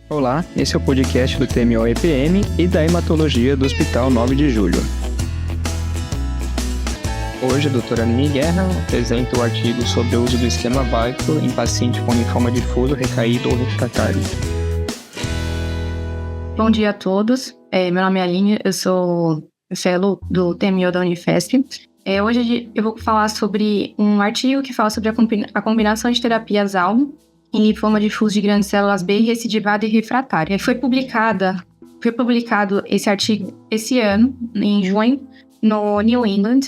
Olá, esse é o podcast do TMO-EPM e da Hematologia do Hospital 9 de Julho. Hoje, a doutora Aline Guerra apresenta o artigo sobre o uso do esquema Viper em paciente com linfoma difuso, recaído ou refratário. Bom dia a todos, meu nome é Aline, eu sou fellow do TMO da Unifesp. Hoje eu vou falar sobre um artigo que fala sobre a combinação de terapias-alvo em linfoma difuso de grandes células B recidivada e refratária. Foi publicado esse artigo esse ano, em junho, no New England,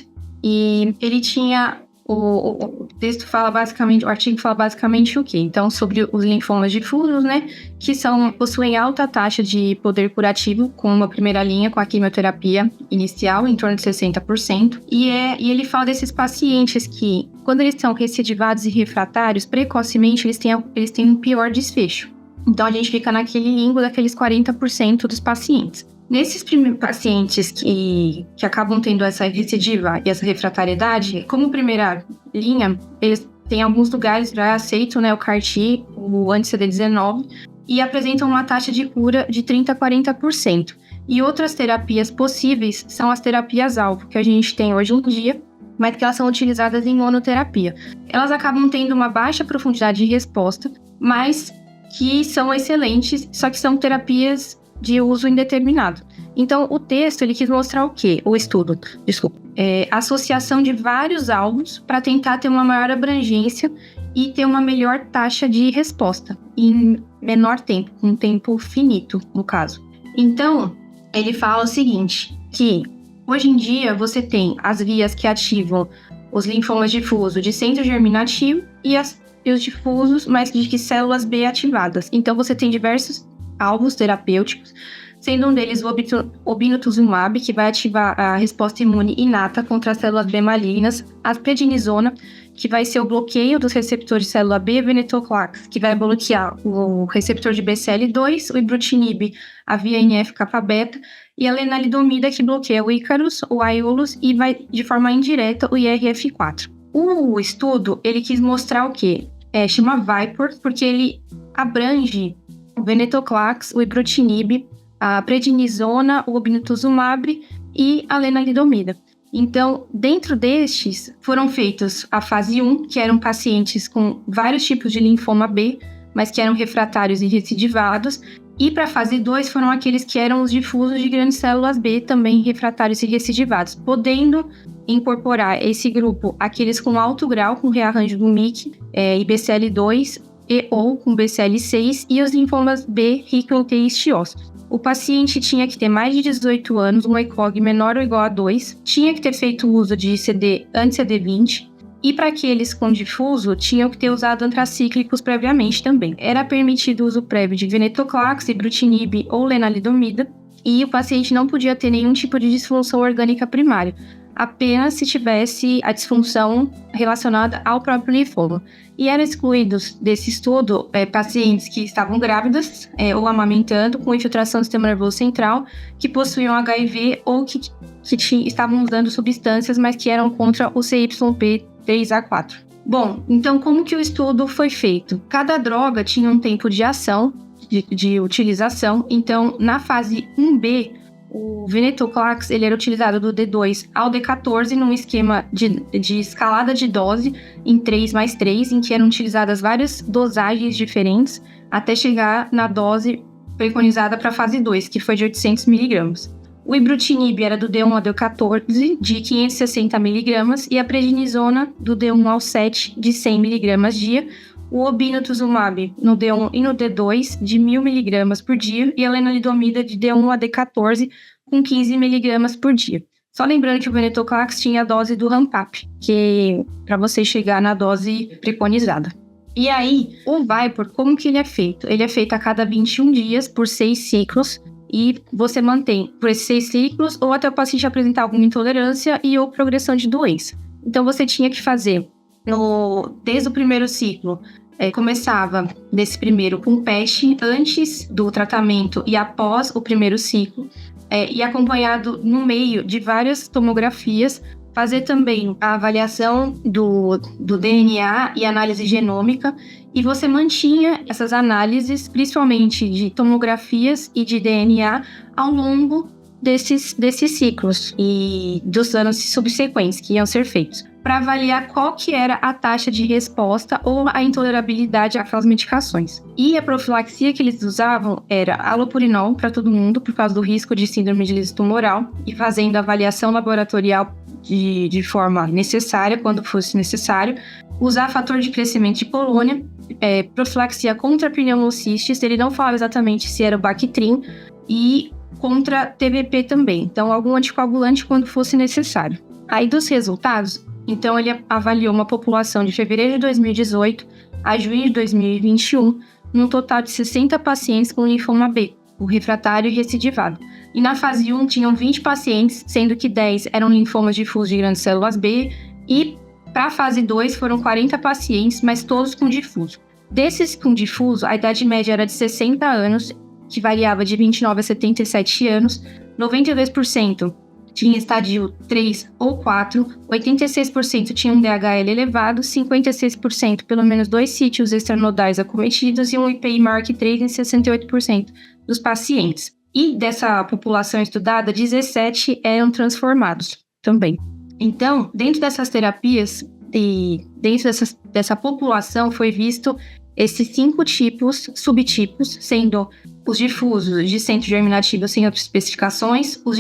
e ele tinha o texto fala basicamente, o artigo fala basicamente o quê? Então, sobre os linfomas difusos, né, que possuem alta taxa de poder curativo, com uma primeira linha com a quimioterapia inicial, em torno de 60%. E ele fala desses pacientes que, quando eles são recidivados e refratários, precocemente eles têm um pior desfecho. Então, a gente fica naquele limbo daqueles 40% dos pacientes. Nesses pacientes que acabam tendo essa recidiva e essa refratariedade, como primeira linha, eles têm alguns lugares já aceitam, né, o CAR-T, o anti-CD19, e apresentam uma taxa de cura de 30% a 40%. E outras terapias possíveis são as terapias-alvo, que a gente tem hoje em dia, mas que elas são utilizadas em monoterapia. Elas acabam tendo uma baixa profundidade de resposta, mas que são excelentes, só que são terapias de uso indeterminado. Então, o texto, ele quis mostrar o quê? O estudo, associação de vários alvos para tentar ter uma maior abrangência e ter uma melhor taxa de resposta em menor tempo, um tempo finito, no caso. Então, ele fala o seguinte, que hoje em dia você tem as vias que ativam os linfomas difusos de centro germinativo e os difusos, mas de células B ativadas. Então, você tem diversos alvos terapêuticos, sendo um deles o obinutuzumab, que vai ativar a resposta imune inata contra as células B malignas, a prednisona, que vai ser o bloqueio dos receptores de célula B, venetoclax, que vai bloquear o receptor de BCL2, o ibrutinib, a via NF-kappa-beta, e a lenalidomida, que bloqueia o Icarus, o Aiolos e vai, de forma indireta, o IRF4. O estudo, ele quis mostrar o quê? Chama Viper, porque ele abrange o venetoclax, o ibrutinib, a prednisona, o obinutuzumab e a lenalidomida. Então, dentro destes, foram feitos a fase 1, que eram pacientes com vários tipos de linfoma B, mas que eram refratários e recidivados, e para a fase 2 foram aqueles que eram os difusos de grandes células B, também refratários e recidivados, podendo incorporar esse grupo aqueles com alto grau, com rearranjo do MYC e BCL2, ou com BCL6 e os linfomas B rico em T-histiosos. O paciente tinha que ter mais de 18 anos, um ECOG menor ou igual a 2, tinha que ter feito uso de anti-CD20 e para aqueles com difuso, tinham que ter usado antracíclicos previamente também. Era permitido o uso prévio de venetoclax, ibrutinib ou lenalidomida e o paciente não podia ter nenhum tipo de disfunção orgânica primária, apenas se tivesse a disfunção relacionada ao próprio linfoma. E eram excluídos desse estudo pacientes que estavam grávidas ou amamentando com infiltração do sistema nervoso central, que possuíam HIV ou que estavam usando substâncias, mas que eram contra o CYP3A4. Bom, então como que o estudo foi feito? Cada droga tinha um tempo de ação, de utilização. Então, na fase 1B, o venetoclax ele era utilizado do D2 ao D14 num esquema de escalada de dose em 3+3, em que eram utilizadas várias dosagens diferentes até chegar na dose preconizada para a fase 2, que foi de 800 mg. O ibrutinib era do D1 ao D14 de 560 mg e a prednisona do D1 ao 7 de 100 mg dia, o obinutuzumab no D1 e no D2 de 1000 mg por dia e a lenalidomida de D1 a D14 com 15 mg por dia. Só lembrando que o venetoclax tinha a dose do ramp-up, que para você chegar na dose preconizada. E aí, o Viper, como que ele é feito? Ele é feito a cada 21 dias por 6 ciclos e você mantém por esses 6 ciclos ou até o paciente apresentar alguma intolerância e ou progressão de doença. Então, você tinha que fazer desde o primeiro ciclo, começava desse primeiro com PET antes do tratamento e após o primeiro ciclo, e acompanhado no meio de várias tomografias, fazer também a avaliação do DNA e análise genômica e você mantinha essas análises, principalmente de tomografias e de DNA, ao longo desses ciclos e dos anos subsequentes que iam ser feitos, para avaliar qual que era a taxa de resposta ou a intolerabilidade àquelas medicações. E a profilaxia que eles usavam era alopurinol para todo mundo, por causa do risco de síndrome de liso tumoral, e fazendo avaliação laboratorial de forma necessária, quando fosse necessário, usar fator de crescimento de Polônia, profilaxia contra pneumocistis, ele não falava exatamente se era o Bactrim, e contra TVP também, então algum anticoagulante quando fosse necessário. Aí dos resultados, então ele avaliou uma população de fevereiro de 2018 a junho de 2021, num total de 60 pacientes com linfoma B, o refratário e recidivado. E na fase 1 tinham 20 pacientes, sendo que 10 eram linfomas difusos de grandes células B, e para a fase 2 foram 40 pacientes, mas todos com difuso. Desses com difuso, a idade média era de 60 anos, que variava de 29 a 77 anos, 92% tinha estádio 3 ou 4, 86% tinham DHL elevado, 56% pelo menos 2 sítios extranodais acometidos e um IPI maior que 3 em 68% dos pacientes. E dessa população estudada, 17 eram transformados também. Então, dentro dessas terapias e dentro dessa população foi visto esses 5 subtipos, sendo os difusos de centro germinativo sem outras especificações, os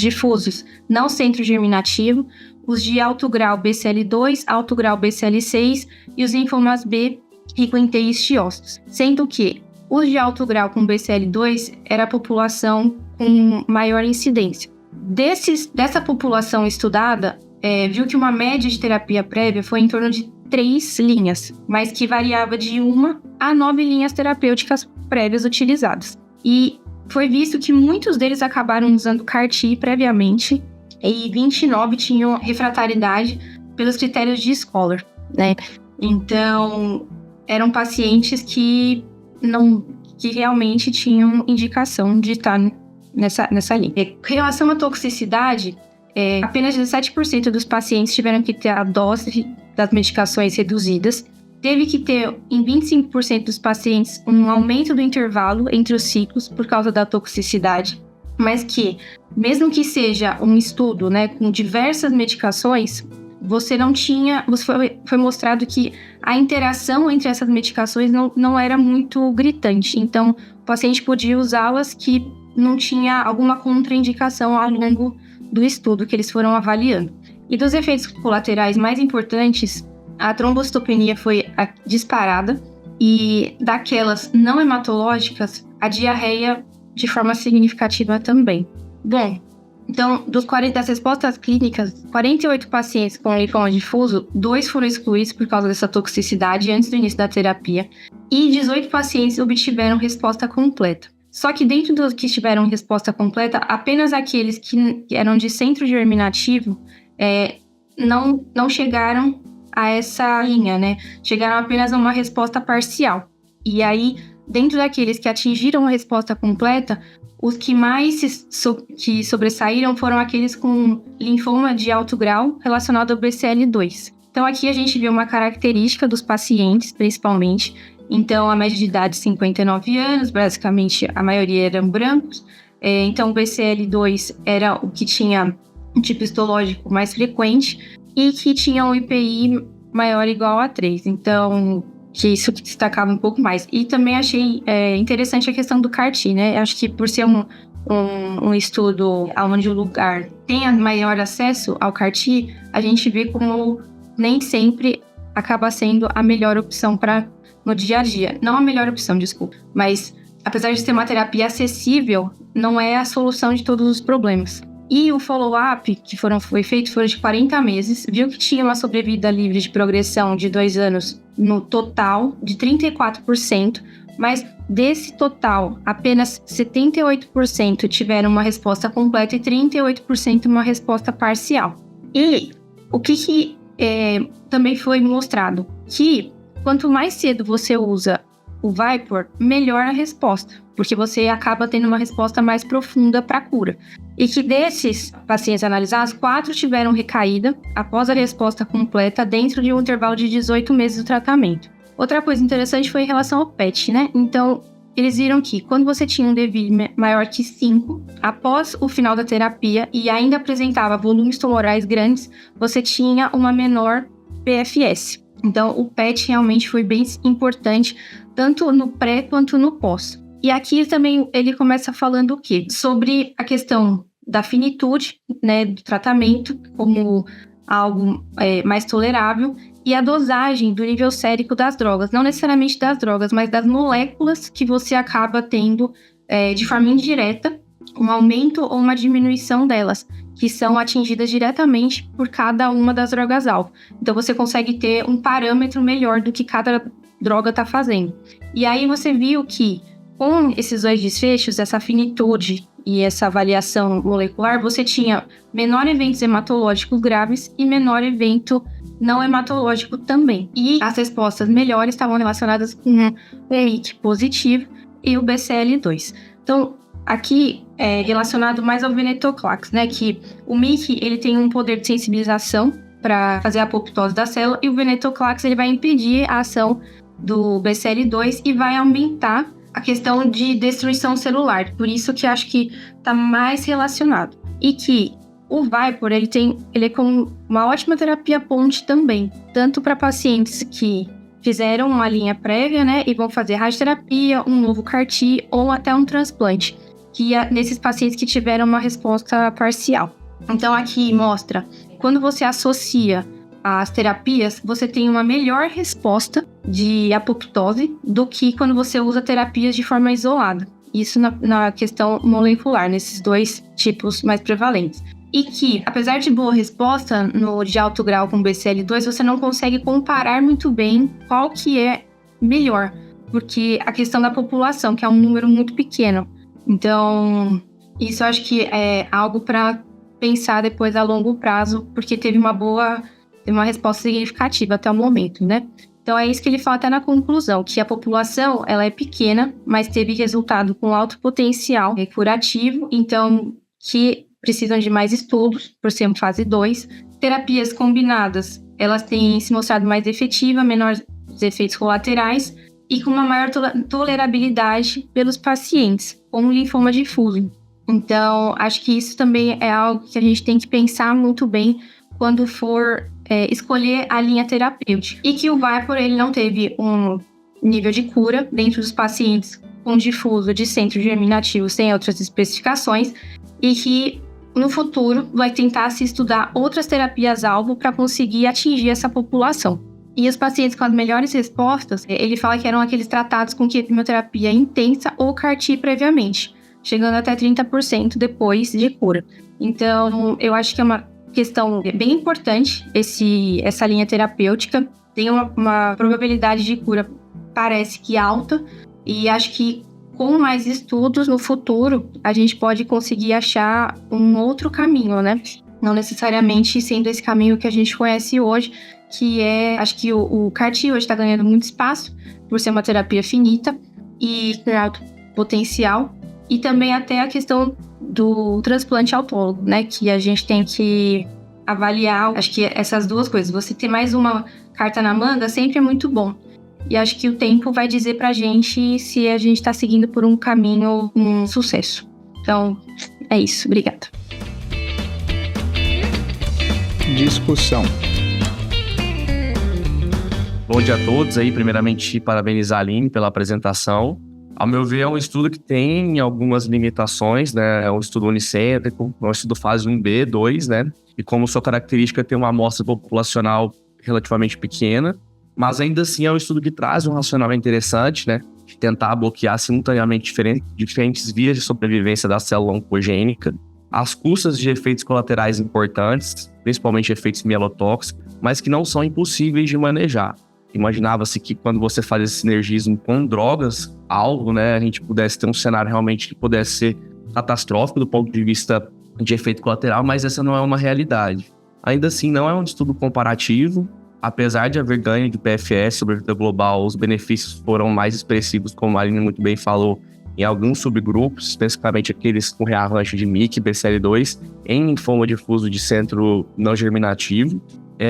difusos não centro germinativo, os de alto grau BCL2, alto grau BCL6 e os linfomas B rico em T histiócitos, sendo que os de alto grau com BCL2 era a população com maior incidência. Dessa população estudada, viu que uma média de terapia prévia foi em torno de 3 linhas, mas que variava de 1 a 9 linhas terapêuticas prévias utilizadas. E foi visto que muitos deles acabaram usando CAR-T previamente e 29 tinham refratariedade pelos critérios de Scholar, né? Então, eram pacientes que realmente tinham indicação de estar nessa linha. Em relação à toxicidade, apenas 17% dos pacientes tiveram que ter a dose das medicações reduzidas. Teve que ter, em 25% dos pacientes, um aumento do intervalo entre os ciclos por causa da toxicidade. Mas que, mesmo que seja um estudo, né, com diversas medicações, foi mostrado que a interação entre essas medicações não era muito gritante. Então, o paciente podia usá-las que não tinha alguma contraindicação ao longo do estudo que eles foram avaliando. E dos efeitos colaterais mais importantes, a trombocitopenia foi disparada, e daquelas não hematológicas, a diarreia de forma significativa também. Bom, então, das respostas clínicas, 48 pacientes com linfoma difuso, 2 foram excluídos por causa dessa toxicidade antes do início da terapia, e 18 pacientes obtiveram resposta completa. Só que dentro dos que tiveram resposta completa, apenas aqueles que eram de centro germinativo não chegaram a essa linha, né? Chegaram apenas a uma resposta parcial. E aí, dentro daqueles que atingiram a resposta completa, os que mais que sobressaíram foram aqueles com linfoma de alto grau relacionado ao BCL2. Então, aqui a gente vê uma característica dos pacientes, principalmente. Então, a média de idade 59 anos, basicamente a maioria eram brancos. Então, o BCL2 era o que tinha um tipo histológico mais frequente e que tinha um IPI maior ou igual a 3. Então, que isso destacava um pouco mais. E também achei interessante a questão do CAR-T, né? Acho que por ser um estudo onde o lugar tenha maior acesso ao CAR-T, a gente vê como nem sempre acaba sendo a melhor opção no dia a dia. Não a melhor opção, desculpa. Mas, apesar de ser uma terapia acessível, não é a solução de todos os problemas. E o follow-up que foi feito foram de 40 meses, viu que tinha uma sobrevida livre de progressão de 2 anos no total de 34%, mas desse total, apenas 78% tiveram uma resposta completa e 38% uma resposta parcial. E o que também foi mostrado? Que quanto mais cedo você usa o Viper, melhor a resposta, porque você acaba tendo uma resposta mais profunda para a cura. E que desses pacientes analisados, 4 tiveram recaída após a resposta completa dentro de um intervalo de 18 meses do tratamento. Outra coisa interessante foi em relação ao PET, né? Então, eles viram que quando você tinha um DVI maior que 5, após o final da terapia e ainda apresentava volumes tumorais grandes, você tinha uma menor PFS. Então, o PET realmente foi bem importante, tanto no pré quanto no pós. E aqui também ele começa falando o quê? Sobre a questão da finitude, né, do tratamento, como algo mais tolerável, e a dosagem do nível sérico das drogas, não necessariamente das drogas, mas das moléculas que você acaba tendo de forma indireta, um aumento ou uma diminuição delas, que são atingidas diretamente por cada uma das drogas-alvo. Então, você consegue ter um parâmetro melhor do que cada droga está fazendo. E aí, você viu que, com esses dois desfechos, essa finitude e essa avaliação molecular, você tinha menor eventos hematológicos graves e menor evento não hematológico também. E as respostas melhores estavam relacionadas com o MYC positivo e o BCL2. Então, aqui é relacionado mais ao venetoclax, né? Que o MYC, ele tem um poder de sensibilização para fazer a apoptose da célula, e o venetoclax, ele vai impedir a ação do BCL2 e vai aumentar a questão de destruição celular. Por isso que acho que está mais relacionado. E que o Viper, ele é como uma ótima terapia ponte também, tanto para pacientes que fizeram uma linha prévia, né, e vão fazer radioterapia, um novo CAR-T ou até um transplante, que é nesses pacientes que tiveram uma resposta parcial. Então aqui mostra, quando você associa as terapias, você tem uma melhor resposta de apoptose do que quando você usa terapias de forma isolada. Isso na questão molecular, nesses dois tipos mais prevalentes. E que, apesar de boa resposta no de alto grau com BCL2, você não consegue comparar muito bem qual que é melhor, porque a questão da população, que é um número muito pequeno. Então, isso eu acho que é algo para pensar depois a longo prazo, porque teve uma resposta significativa até o momento, né? Então, é isso que ele fala até na conclusão, que a população, ela é pequena, mas teve resultado com alto potencial curativo, então, que precisam de mais estudos, por ser uma fase 2. Terapias combinadas, elas têm se mostrado mais efetivas, menores efeitos colaterais e com uma maior tolerabilidade pelos pacientes, com linfoma difuso. Então, acho que isso também é algo que a gente tem que pensar muito bem quando for escolher a linha terapêutica. E que o Viper, ele não teve um nível de cura dentro dos pacientes com difuso de centro germinativo sem outras especificações, e que no futuro vai tentar se estudar outras terapias-alvo para conseguir atingir essa população. E os pacientes com as melhores respostas, ele fala que eram aqueles tratados com quimioterapia intensa ou CAR-T previamente, chegando até 30% depois de cura. Então, eu acho que é uma questão bem importante essa linha terapêutica. Tem uma probabilidade de cura, parece que alta, e acho que com mais estudos no futuro, a gente pode conseguir achar um outro caminho, né? Não necessariamente sendo esse caminho que a gente conhece hoje, que acho que o CAR-T hoje está ganhando muito espaço, por ser uma terapia finita e com alto potencial, e também até a questão do transplante autólogo, né? Que a gente tem que avaliar, acho que essas duas coisas. Você ter mais uma carta na manga sempre é muito bom. E acho que o tempo vai dizer pra gente se a gente tá seguindo por um caminho com sucesso. Então, é isso. Obrigada. Discussão. Bom dia a todos aí. Primeiramente, parabenizar a Aline pela apresentação. Ao meu ver, é um estudo que tem algumas limitações, né? É um estudo unicêntrico, é um estudo fase 1B, 2, né? E como sua característica tem uma amostra populacional relativamente pequena, mas ainda assim é um estudo que traz um racional interessante, né? De tentar bloquear simultaneamente diferentes vias de sobrevivência da célula oncogênica, às custas de efeitos colaterais importantes, principalmente efeitos mielotóxicos, mas que não são impossíveis de manejar. Imaginava-se que quando você faz esse sinergismo com drogas, algo, né, a gente pudesse ter um cenário realmente que pudesse ser catastrófico do ponto de vista de efeito colateral, mas essa não é uma realidade. Ainda assim, não é um estudo comparativo. Apesar de haver ganho de PFS sobre a vida global, os benefícios foram mais expressivos, como a Aline muito bem falou, em alguns subgrupos, especificamente aqueles com rearranjo de MYC e BCL2, em linfoma difuso de centro não germinativo.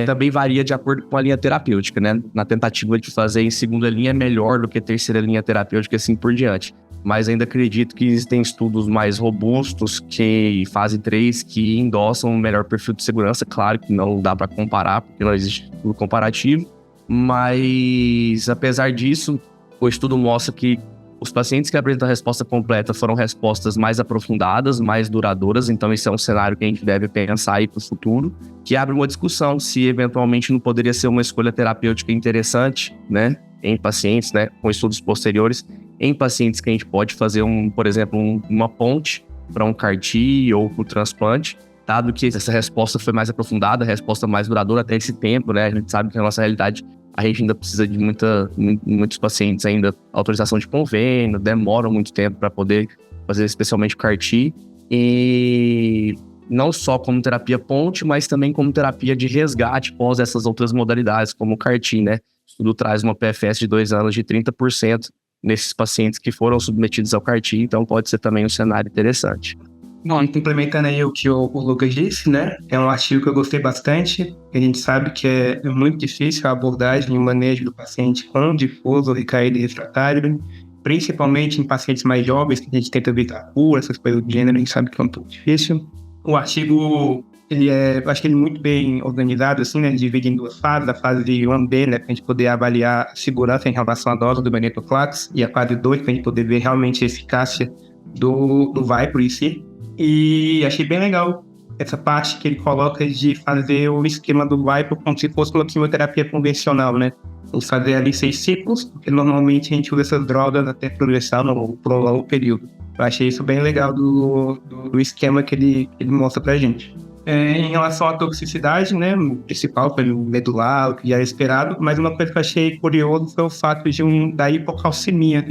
também varia de acordo com a linha terapêutica, né? Na tentativa de fazer em segunda linha é melhor do que terceira linha terapêutica e assim por diante. Mas ainda acredito que existem estudos mais robustos que fase 3 que endossam um melhor perfil de segurança. Claro que não dá para comparar, porque não existe estudo comparativo. Mas, apesar disso, o estudo mostra que os pacientes que apresentam a resposta completa foram respostas mais aprofundadas, mais duradouras. Então, esse é um cenário que a gente deve pensar aí para o futuro, que abre uma discussão se, eventualmente, não poderia ser uma escolha terapêutica interessante, né, em pacientes, né, com estudos posteriores, em pacientes que a gente pode fazer, por exemplo, uma ponte para um CAR-T ou para o transplante, dado que essa resposta foi mais aprofundada, a resposta mais duradoura até esse tempo, né? A gente sabe que na nossa realidade a gente ainda precisa de muitos pacientes ainda, autorização de convênio, demoram muito tempo para poder fazer especialmente o CAR-T, e não só como terapia ponte, mas também como terapia de resgate pós essas outras modalidades, como o CAR-T, né? O estudo traz uma PFS de 2 anos de 30% nesses pacientes que foram submetidos ao CAR-T, então pode ser também um cenário interessante. Bom, complementando aí o que o Lucas disse, né? É um artigo que eu gostei bastante. A gente sabe que é muito difícil a abordagem e o manejo do paciente com difuso, recaído e refratário, principalmente em pacientes mais jovens, que a gente tenta evitar cura, essas coisas do gênero, a gente sabe que é um pouco difícil. O artigo, eu acho que ele é muito bem organizado, assim, né? Ele divide em 2 fases, a fase de 1B, né? Pra gente poder avaliar a segurança em relação à dose do venetoclax, e a fase 2, pra gente poder ver realmente a eficácia do VAIPro em si. E achei bem legal essa parte que ele coloca de fazer o esquema do VAIPro como se fosse uma quimioterapia convencional, né? E fazer ali 6 ciclos, porque normalmente a gente usa essas drogas até progressar no longo período. Eu achei isso bem legal do esquema que ele mostra pra gente. Em relação à toxicidade, né, o principal foi o medular, o que já era esperado, mas uma coisa que eu achei curioso foi o fato da hipocalemia,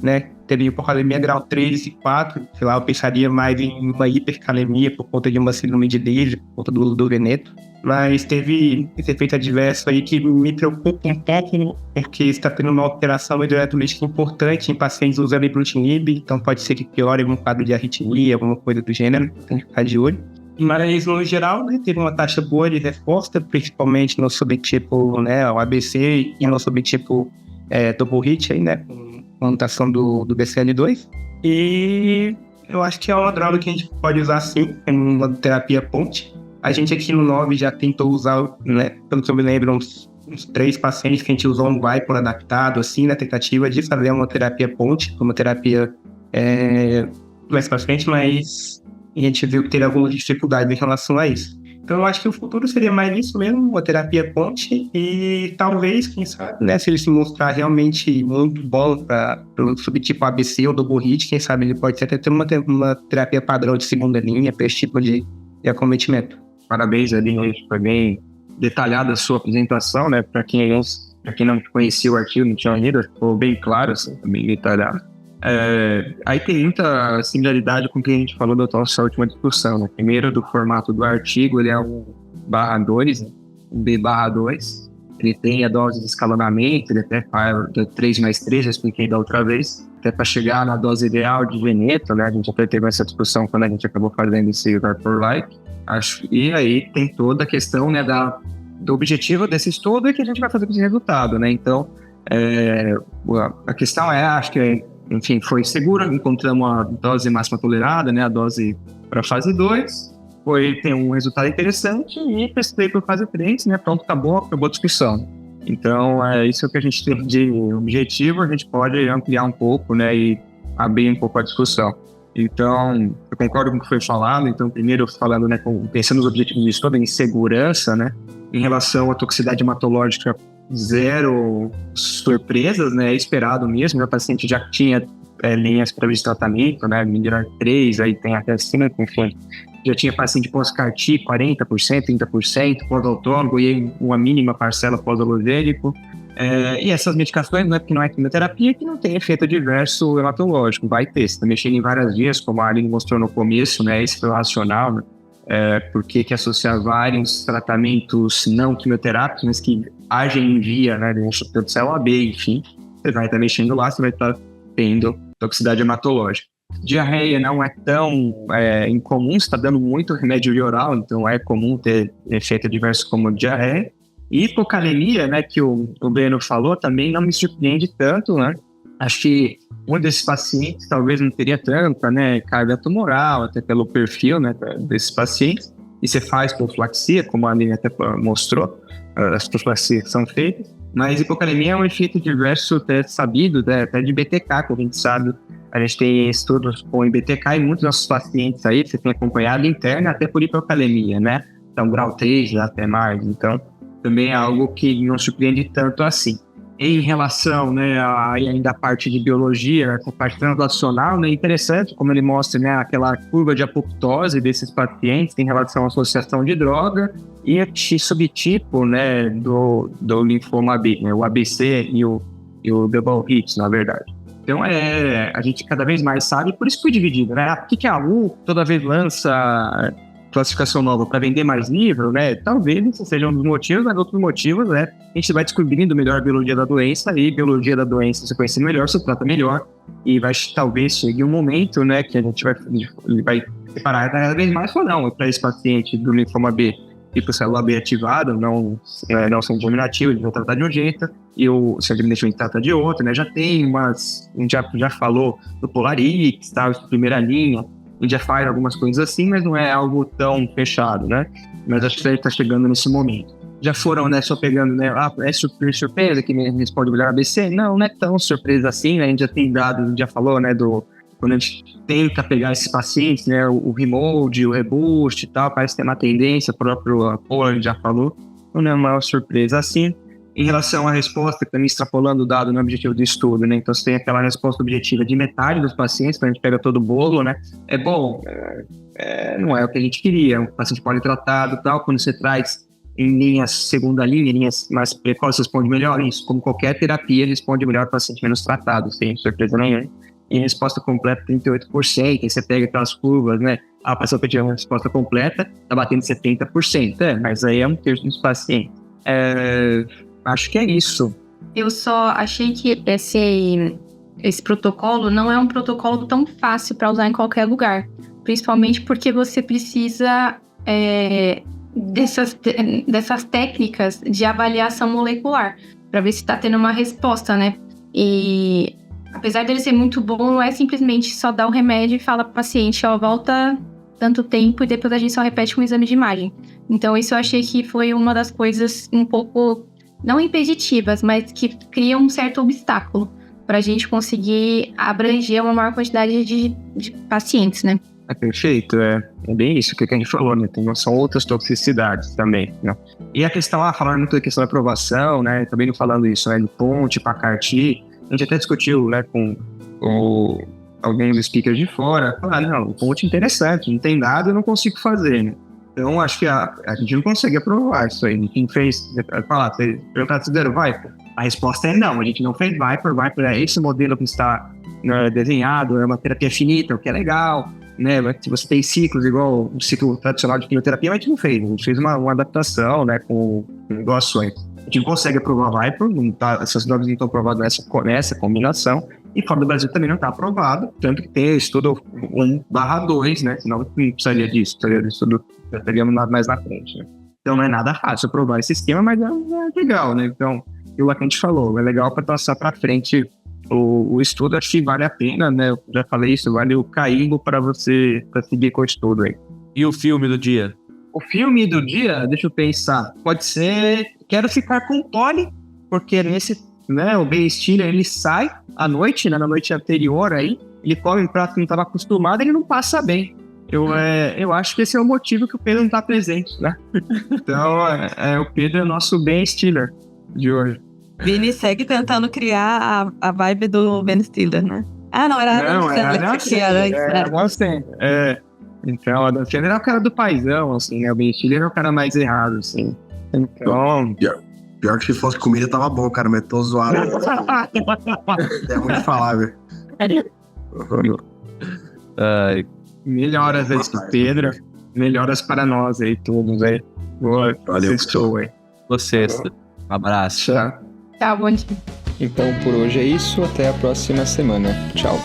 né? Teve hipocalemia grau 3 e 4, sei lá, eu pensaria mais em uma hipercalemia por conta de uma síndrome de Leigh, por conta do uso do veneto. Mas teve esse efeito adverso aí que me preocupa um pouco, porque está tendo uma alteração hidroeletrolítica importante em pacientes usando ibrutinib, então pode ser que piore algum quadro de arritmia, alguma coisa do gênero, tem que ficar de olho. Mas, no geral, né, teve uma taxa boa de resposta, principalmente no subtipo, né, o ABC e no subtipo double hit, aí, né, com a mutação do BCL2. E eu acho que é uma droga que a gente pode usar, sim, em uma terapia ponte. A gente aqui no 9 já tentou usar, né, pelo que eu me lembro, uns 3 pacientes que a gente usou um VAIPro adaptado, assim, na tentativa de fazer uma terapia ponte, uma terapia mais pra frente, mas a gente viu que teria algumas dificuldades em relação a isso. Então eu acho que o futuro seria mais isso mesmo, uma terapia ponte, e talvez, quem sabe, né, se ele se mostrar realmente muito bom para o subtipo ABC ou double hit, quem sabe ele pode até ter uma terapia padrão de segunda linha para esse tipo de acometimento. Parabéns, Aline, foi bem detalhada a sua apresentação, né? Para quem não conhecia o artigo, não tinha lido, ficou bem claro, assim, bem detalhado. Aí tem muita similaridade com o que a gente falou da nossa última discussão, né? Primeiro, do formato do artigo, ele é um /2, né? Um B/2. Ele tem a dose de escalonamento, ele até faz 3+3, já expliquei da outra vez, até para chegar na dose ideal de veneto, né? A gente até teve essa discussão quando a gente acabou fazendo esse VAIPro-like. E aí tem toda a questão, né, do objetivo desse estudo e que a gente vai fazer com esse resultado, né? Então, a questão acho que, enfim, foi segura, encontramos a dose máxima tolerada, né, a dose para fase 2, tem um resultado interessante e precisei para fase 3, né, pronto, acabou a discussão. Então, isso que a gente tem de objetivo, a gente pode ampliar um pouco, né, e abrir um pouco a discussão. Então, eu concordo com o que foi falado. Então, primeiro falando, né, pensando nos objetivos do estudo, em segurança, né, em relação à toxicidade hematológica, 0 surpresas, né, é esperado mesmo. O paciente já tinha linhas para esse tratamento, né, melhorar 3, aí tem até acima, conforme. Já tinha paciente pós-CAR-T, 40%, 30%, pós-autôlogo e uma mínima parcela pós-alogênico. E essas medicações, né, porque não é quimioterapia, que não tem efeito adverso hematológico, vai ter. Você está mexendo em várias vias, como a Aline mostrou no começo, né, esse foi o racional, né, por que associar vários tratamentos não quimioterápicos, mas que agem em via, né, de um receptor de célula B, enfim, você vai estar mexendo lá, você vai estar tendo toxicidade hematológica. Diarreia não é tão incomum, está dando muito remédio oral, então é comum ter efeito adverso como diarreia. E hipocalemia, né, que o Breno falou, também não me surpreende tanto, né? Acho que um desses pacientes talvez não teria tanta, né, carga tumoral, até pelo perfil, né, desses pacientes. E você faz profilaxia, como a Aline até mostrou, as profilaxias são feitas. Mas hipocalemia é um efeito adverso até sabido, né, até de BTK, como a gente sabe. A gente tem estudos com BTK e muitos nossos pacientes aí, você tem acompanhado interna até por hipocalemia, né? Então, grau 3, até mais. Então, também é algo que não surpreende tanto assim. Em relação, né, ainda a parte de biologia, a parte translacional, né, interessante como ele mostra, né, aquela curva de apoptose desses pacientes em relação à associação de droga e a subtipo, né, do linfoma B, né, o ABC e o double hit, na verdade. Então, a gente cada vez mais sabe, por isso foi dividido, né? Por que a AU toda vez lança classificação nova para vender mais livro, né? Talvez esse seja um dos motivos, mas outros motivos, né? A gente vai descobrindo melhor a biologia da doença e biologia da doença, você conhecendo melhor, você trata melhor e vai talvez chegue um momento, né, que a gente vai separar cada vez mais ou não para esse paciente do linfoma B e para o célula B ativada, não são dominativos, eles vão tratar de um jeito, e o sedimento a gente trata de outro, né? Já tem umas, a gente já falou do Polarix, tá? Primeira linha, a gente já faz algumas coisas assim, mas não é algo tão fechado, né? Mas acho que ele está chegando nesse momento. Já foram, né, só pegando, né, é surpresa que me responde melhor ABC? Não é tão surpresa assim, né? A gente já tem dados, a gente já falou, né, quando a gente tenta pegar esses pacientes, né, o remold, o reboost e tal, parece ter uma tendência, o próprio Polar já falou, não é uma surpresa assim. Em relação à resposta, também extrapolando o dado no objetivo do estudo, né, então você tem aquela resposta objetiva de metade dos pacientes, quando a gente pega todo o bolo, né, é bom, não é o que a gente queria, um paciente politratado e tal, quando você traz em linhas segunda linha, linhas mais precoces, responde melhor isso, como qualquer terapia, responde melhor para paciente menos tratado, sem surpresa nenhuma. E resposta completa 38%, aí você pega aquelas curvas, né? A pessoa pediu uma resposta completa, tá batendo 70%, mas aí é um terço dos pacientes. Acho que é isso. Eu só achei que esse protocolo não é um protocolo tão fácil para usar em qualquer lugar, principalmente porque você precisa dessas técnicas de avaliação molecular, para ver se está tendo uma resposta, né? E apesar dele ser muito bom, não é simplesmente só dar o remédio e falar para o paciente, volta tanto tempo e depois a gente só repete com um exame de imagem. Então isso eu achei que foi uma das coisas um pouco, não impeditivas, mas que cria um certo obstáculo para a gente conseguir abranger uma maior quantidade de pacientes, né? Perfeito, é bem isso que a gente falou, né? São outras toxicidades também, né? E a questão, falando muito da questão da aprovação, né? Também não falando isso, né? De ponte para CAR-T, a gente até discutiu, né, com alguém dos speakers de fora, não, o ponte é interessante, não tem nada, eu não consigo fazer, né? Então, acho que a gente não consegue aprovar isso aí. Quem fez, perguntar se deram Viper? A resposta é não, a gente não fez Viper. Viper é esse modelo que está desenhado, é uma terapia finita, o que é legal, né? Se você tem ciclos igual o ciclo tradicional de quimioterapia, mas a gente não fez. A gente fez uma adaptação, né, com doações. A gente não consegue aprovar Viper, essas drogas não estão aprovadas nessa combinação, e fora do Brasil também não está aprovado, tanto que tem estudo 1/2, né? Senão não precisaria disso, precisaria do estudo, já teríamos mais na frente, né? Então não é nada fácil aprovar esse esquema, mas é legal, né? Então, aquilo que a gente falou, é legal para passar para frente o estudo, acho que vale a pena, né? Eu já falei isso, vale o carimbo para você seguir com o estudo aí. E o filme do dia? O filme do dia, deixa eu pensar, pode ser Quero Ficar com Polly, porque nesse, né, o Ben Stiller, ele sai à noite, né, na noite anterior aí, ele come um prato que não estava acostumado, ele não passa bem. Eu acho que esse é o motivo que o Pedro não está presente, né? Então, o Pedro é o nosso Ben Stiller de hoje. Vini segue tentando criar a vibe do Ben Stiller, né? Não, era a Dan Sandler. Então, a Dan Sandler é o cara do paizão, assim, né? O Ben Stiller é o cara mais errado, assim. Então... Pior que se fosse comida, tava bom, cara, mas tô zoado. É muito falar, velho. Melhoras aí pro Pedro, melhoras para nós aí, todos aí. Boa, valeu, estou aí. Vocês, um abraço. Tchau, bom dia. Então, por hoje é isso, até a próxima semana. Tchau.